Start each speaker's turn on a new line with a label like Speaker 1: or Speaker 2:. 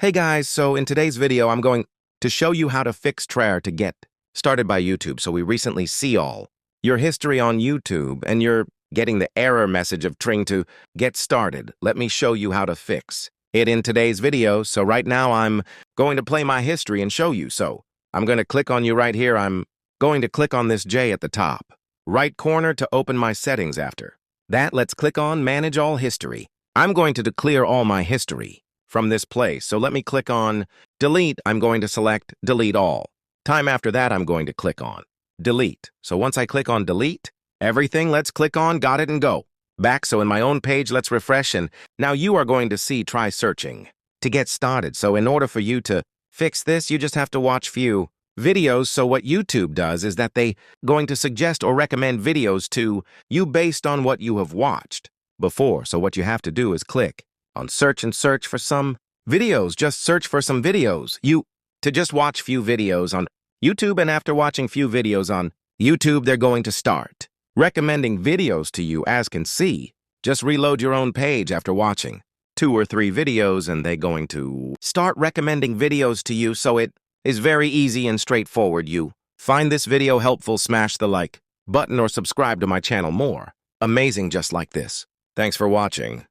Speaker 1: Hey guys, so in today's video, I'm going to show you how to fix Trare to get started by YouTube. So we recently see all your history on YouTube and you're getting the error message of trying to get started. Let me show you how to fix it in today's video. So right now I'm going to play my history and show you. So I'm going to click on you right here. I'm going to click on this J at the top, right corner to open my settings after. That, let's click on Manage All History. I'm going to clear all my history from this place. So let me click on Delete. I'm going to select Delete All. Time after that, I'm going to click on Delete. So once I click on Delete, everything, let's click on Got it and go. Back, so in my own page, let's refresh, and now you are going to see Try Searching to get started. So in order for you to fix this, you just have to watch few videos. So what YouTube does is that they going to suggest or recommend videos to you based on what you have watched before. So what you have to do is click on search and search for some videos. Just search for some videos. To just watch few videos on YouTube, and after watching few videos on YouTube, they're going to start recommending videos to you. As can see, just reload your own page after watching 2 or 3 videos and they're going to start recommending videos to you. So it is very easy and straightforward. You find this video helpful, smash the like button or subscribe to my channel more amazing just like this. Thanks for watching.